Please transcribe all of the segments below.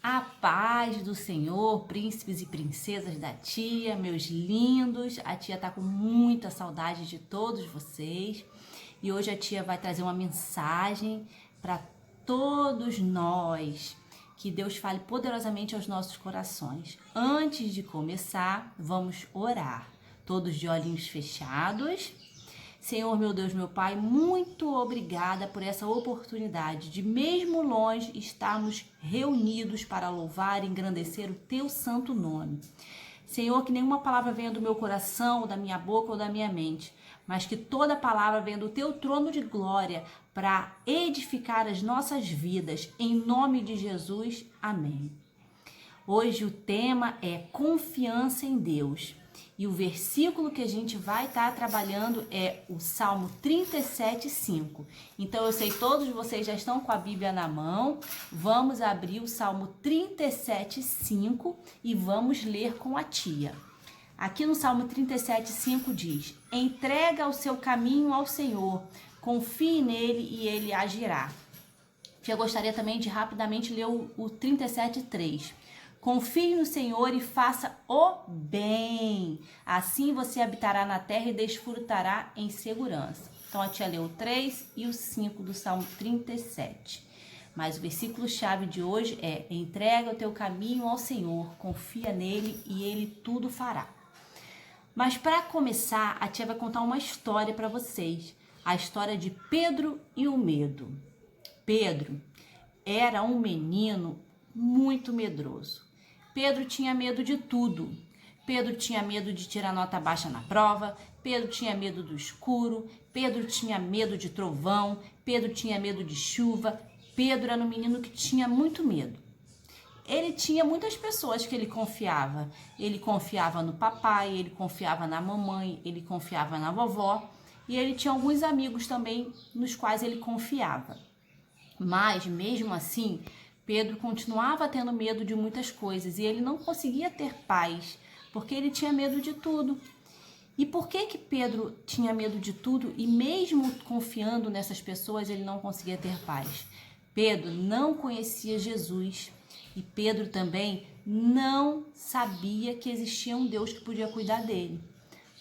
A paz do Senhor, príncipes e princesas da tia, meus lindos. A tia tá com muita saudade de todos vocês e hoje a tia vai trazer uma mensagem para todos nós. Que Deus fale poderosamente aos nossos corações. Antes de começar, vamos orar. Todos de olhinhos fechados. Senhor, meu Deus, meu Pai, muito obrigada por essa oportunidade de, mesmo longe, estarmos reunidos para louvar e engrandecer o Teu santo nome. Senhor, que nenhuma palavra venha do meu coração, ou da minha boca ou da minha mente, mas que toda palavra venha do Teu trono de glória para edificar as nossas vidas. Em nome de Jesus, amém. Hoje o tema é confiança em Deus. E o versículo que a gente vai estar trabalhando é o Salmo 37:5. Então eu sei que todos vocês já estão com a Bíblia na mão. Vamos abrir o Salmo 37:5 e vamos ler com a tia. Aqui no Salmo 37:5 diz: entrega o seu caminho ao Senhor, confie nele e ele agirá. Eu gostaria também de rapidamente ler o 37:3. Confie no Senhor e faça o bem. Assim você habitará na terra e desfrutará em segurança. Então a tia leu o 3 e o 5 do Salmo 37. Mas o versículo-chave de hoje é: entrega o teu caminho ao Senhor, confia nele e ele tudo fará. Mas para começar, a tia vai contar uma história para vocês. A história de Pedro e o medo. Pedro era um menino muito medroso. Pedro tinha medo de tudo. Pedro tinha medo de tirar nota baixa na prova. Pedro tinha medo do escuro. Pedro tinha medo de trovão. Pedro tinha medo de chuva. Pedro era um menino que tinha muito medo. Ele tinha muitas pessoas que ele confiava. Ele confiava no papai, ele confiava na mamãe, ele confiava na vovó. E ele tinha alguns amigos também nos quais ele confiava. Mas, mesmo assim, Pedro continuava tendo medo de muitas coisas e ele não conseguia ter paz, porque ele tinha medo de tudo. E por que Pedro tinha medo de tudo e mesmo confiando nessas pessoas ele não conseguia ter paz? Pedro não conhecia Jesus e Pedro também não sabia que existia um Deus que podia cuidar dele.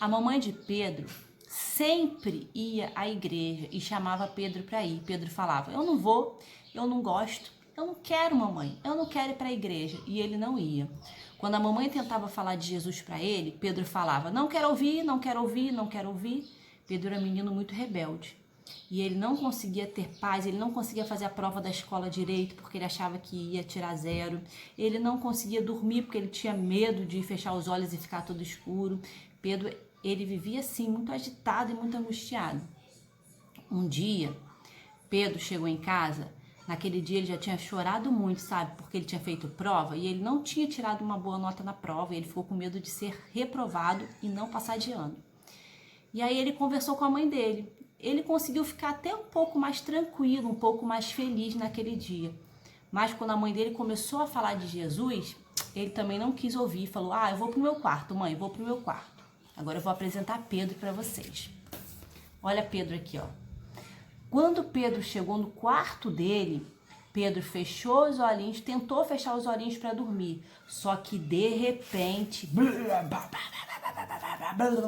A mamãe de Pedro sempre ia à igreja e chamava Pedro para ir. Pedro falava: eu não vou, eu não gosto. Eu não quero, mamãe, eu não quero ir para a igreja. E ele não ia. Quando a mamãe tentava falar de Jesus para ele, Pedro falava: não quero ouvir, não quero ouvir, não quero ouvir. Pedro era um menino muito rebelde. E ele não conseguia ter paz, ele não conseguia fazer a prova da escola direito, porque ele achava que ia tirar 0. Ele não conseguia dormir, porque ele tinha medo de fechar os olhos e ficar todo escuro. Pedro, ele vivia assim, muito agitado e muito angustiado. Um dia, Pedro chegou em casa. Naquele dia ele já tinha chorado muito, sabe? Porque ele tinha feito prova e ele não tinha tirado uma boa nota na prova. E ele ficou com medo de ser reprovado e não passar de ano. E aí ele conversou com a mãe dele. Ele conseguiu ficar até um pouco mais tranquilo, um pouco mais feliz naquele dia. Mas quando a mãe dele começou a falar de Jesus, ele também não quis ouvir. Falou: eu vou pro meu quarto, mãe, vou pro meu quarto. Agora eu vou apresentar Pedro para vocês. Olha Pedro aqui, ó. Quando Pedro chegou no quarto dele, Pedro fechou os olhinhos, tentou fechar os olhinhos para dormir. Só que de repente,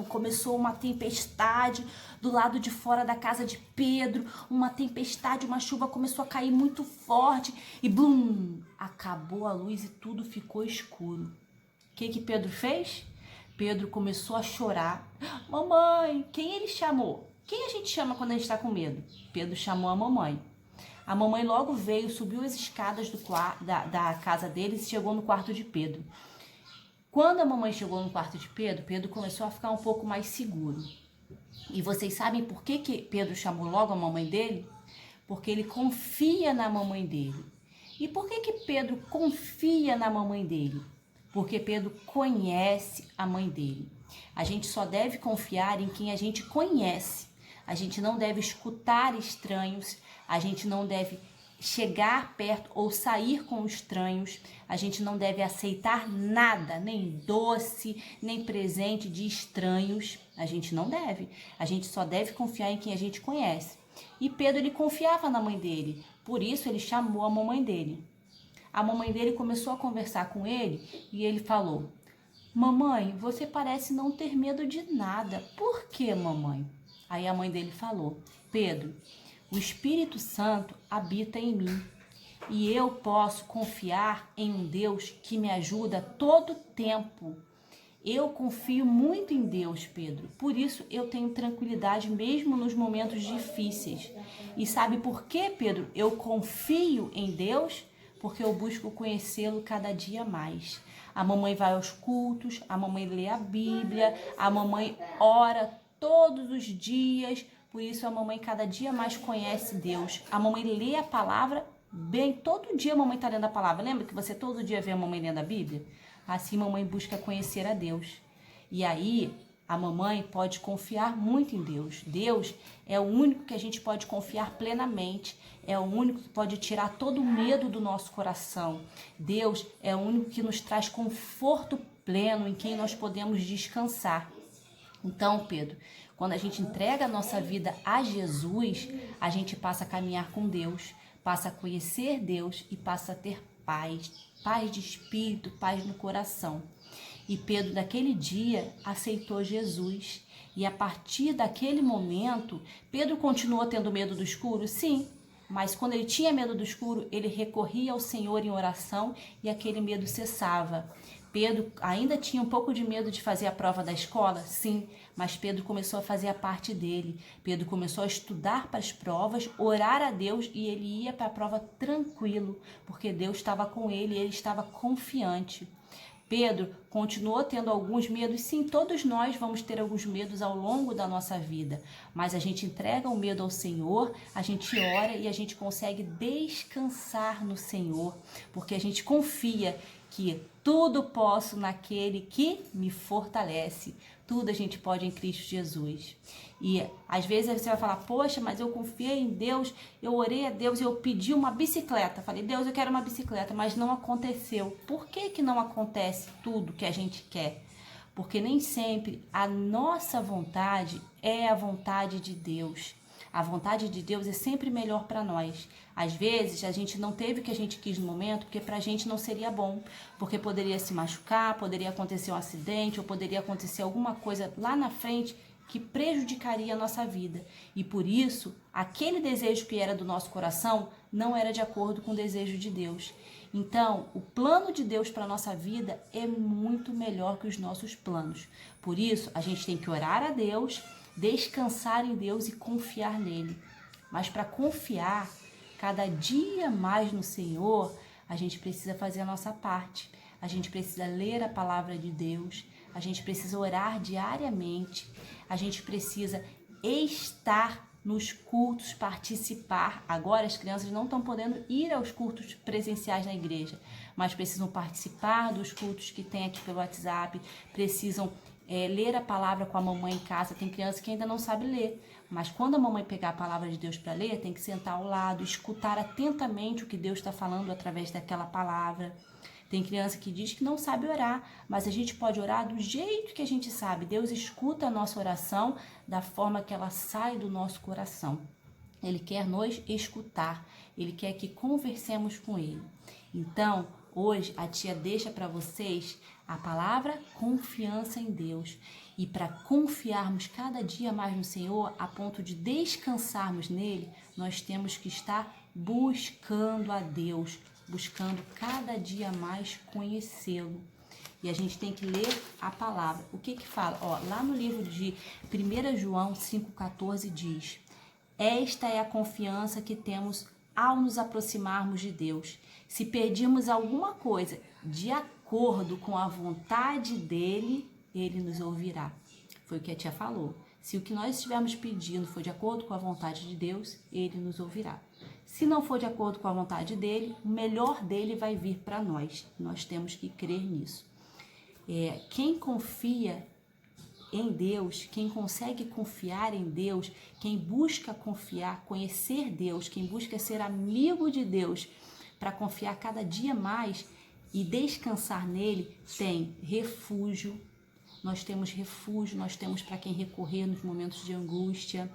começou uma tempestade do lado de fora da casa de Pedro. Uma tempestade, uma chuva começou a cair muito forte e blum, acabou a luz e tudo ficou escuro. O que Pedro fez? Pedro começou a chorar. Mamãe, quem ele chamou? Quem a gente chama quando a gente está com medo? Pedro chamou a mamãe. A mamãe logo veio, subiu as escadas da casa deles e chegou no quarto de Pedro. Quando a mamãe chegou no quarto de Pedro, Pedro começou a ficar um pouco mais seguro. E vocês sabem por que Pedro chamou logo a mamãe dele? Porque ele confia na mamãe dele. E por que Pedro confia na mamãe dele? Porque Pedro conhece a mãe dele. A gente só deve confiar em quem a gente conhece. A gente não deve escutar estranhos, a gente não deve chegar perto ou sair com estranhos, a gente não deve aceitar nada, nem doce, nem presente de estranhos, a gente não deve. A gente só deve confiar em quem a gente conhece. E Pedro, ele confiava na mãe dele, por isso ele chamou a mamãe dele. a mamãe dele começou a conversar com ele e ele falou: mamãe, você parece não ter medo de nada. Por quê, mamãe? Aí a mãe dele falou: Pedro, o Espírito Santo habita em mim e eu posso confiar em um Deus que me ajuda todo tempo. Eu confio muito em Deus, Pedro. Por isso eu tenho tranquilidade mesmo nos momentos difíceis. E sabe por quê, Pedro? Eu confio em Deus porque eu busco conhecê-lo cada dia mais. A mamãe vai aos cultos, a mamãe lê a Bíblia, a mamãe ora todos os dias. Por isso a mamãe cada dia mais conhece Deus. A mamãe lê a palavra bem. Todo dia a mamãe está lendo a palavra. Lembra que você todo dia vê a mamãe lendo a Bíblia? Assim, mamãe busca conhecer a Deus. E aí, a mamãe pode confiar muito em Deus. Deus é o único que a gente pode confiar plenamente. É o único que pode tirar todo o medo do nosso coração. Deus é o único que nos traz conforto pleno, em quem nós podemos descansar. Então, Pedro, quando a gente entrega a nossa vida a Jesus, a gente passa a caminhar com Deus, passa a conhecer Deus e passa a ter paz, paz de espírito, paz no coração. E Pedro, naquele dia, aceitou Jesus. E a partir daquele momento, Pedro continuou tendo medo do escuro? Sim. Mas quando ele tinha medo do escuro, ele recorria ao Senhor em oração e aquele medo cessava. Pedro ainda tinha um pouco de medo de fazer a prova da escola? Sim, mas Pedro começou a fazer a parte dele. Pedro começou a estudar para as provas, orar a Deus e ele ia para a prova tranquilo, porque Deus estava com ele e ele estava confiante. Pedro continuou tendo alguns medos. Sim, todos nós vamos ter alguns medos ao longo da nossa vida, mas a gente entrega o medo ao Senhor, a gente ora e a gente consegue descansar no Senhor, porque a gente confia que tudo posso naquele que me fortalece. Tudo a gente pode em Cristo Jesus. E às vezes você vai falar: poxa, mas eu confiei em Deus, eu orei a Deus e eu pedi uma bicicleta. Falei: Deus, eu quero uma bicicleta, mas não aconteceu. Por que que não acontece tudo que a gente quer? Porque nem sempre a nossa vontade é a vontade de Deus. A vontade de Deus é sempre melhor para nós. Às vezes a gente não teve o que a gente quis no momento porque para a gente não seria bom, porque poderia se machucar, poderia acontecer um acidente ou poderia acontecer alguma coisa lá na frente que prejudicaria a nossa vida. E por isso, aquele desejo que era do nosso coração não era de acordo com o desejo de Deus. Então, o plano de Deus para a nossa vida é muito melhor que os nossos planos. Por isso, a gente tem que orar a Deus, descansar em Deus e confiar nele. Mas para confiar cada dia mais no Senhor, a gente precisa fazer a nossa parte. A gente precisa ler a palavra de Deus, a gente precisa orar diariamente, a gente precisa estar nos cultos, participar. Agora as crianças não estão podendo ir aos cultos presenciais na igreja, mas precisam participar dos cultos que tem aqui pelo WhatsApp, precisam ler a palavra com a mamãe em casa. Tem criança que ainda não sabe ler, mas quando a mamãe pegar a palavra de Deus para ler, tem que sentar ao lado, escutar atentamente o que Deus está falando através daquela palavra. Tem criança que diz que não sabe orar, mas a gente pode orar do jeito que a gente sabe. Deus escuta a nossa oração da forma que ela sai do nosso coração. Ele quer nos escutar, Ele quer que conversemos com Ele. Então, hoje a tia deixa para vocês a palavra confiança em Deus. E para confiarmos cada dia mais no Senhor, a ponto de descansarmos nele, nós temos que estar buscando a Deus, buscando cada dia mais conhecê-lo. E a gente tem que ler a palavra. O que que fala? Lá no livro de 1 João 5,14 diz: esta é a confiança que temos ao nos aproximarmos de Deus. Se pedirmos alguma coisa de acordo com a vontade dele, ele nos ouvirá. Foi o que a tia falou. Se o que nós estivermos pedindo for de acordo com a vontade de Deus, ele nos ouvirá. Se não for de acordo com a vontade dele, o melhor dele vai vir para nós. Nós temos que crer nisso. Quem confia em Deus, quem consegue confiar em Deus, quem busca confiar, conhecer Deus, quem busca ser amigo de Deus para confiar cada dia mais e descansar nele, tem refúgio. Nós temos refúgio, nós temos para quem recorrer nos momentos de angústia.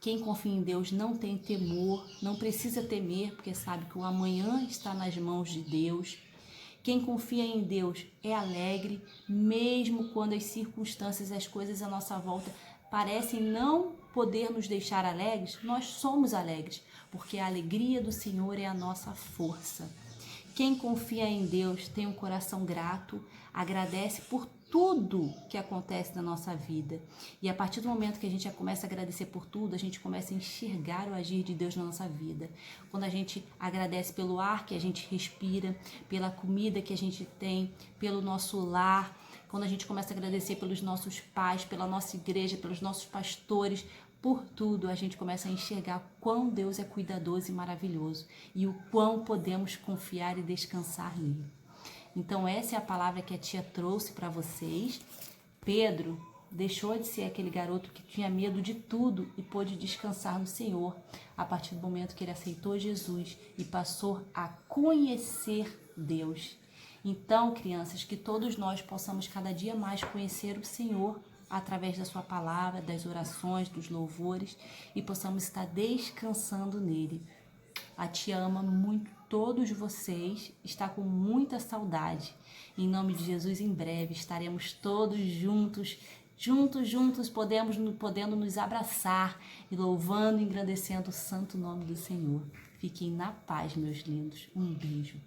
Quem confia em Deus não tem temor, não precisa temer, porque sabe que o amanhã está nas mãos de Deus. Quem confia em Deus é alegre, mesmo quando as circunstâncias, as coisas à nossa volta parecem não poder nos deixar alegres, nós somos alegres, porque a alegria do Senhor é a nossa força. Quem confia em Deus tem um coração grato, agradece por tudo que acontece na nossa vida. E a partir do momento que a gente já começa a agradecer por tudo, a gente começa a enxergar o agir de Deus na nossa vida. Quando a gente agradece pelo ar que a gente respira, pela comida que a gente tem, pelo nosso lar, quando a gente começa a agradecer pelos nossos pais, pela nossa igreja, pelos nossos pastores, por tudo, a gente começa a enxergar quão Deus é cuidadoso e maravilhoso e o quão podemos confiar e descansar nele. Então essa é a palavra que a tia trouxe para vocês. Pedro deixou de ser aquele garoto que tinha medo de tudo e pôde descansar no Senhor a partir do momento que ele aceitou Jesus e passou a conhecer Deus. Então, crianças, que todos nós possamos cada dia mais conhecer o Senhor através da sua palavra, das orações, dos louvores e possamos estar descansando nele. A tia ama muito todos vocês, está com muita saudade. Em nome de Jesus, em breve estaremos todos juntos, podendo nos abraçar e louvando e engrandecendo o santo nome do Senhor. Fiquem na paz, meus lindos. Um beijo.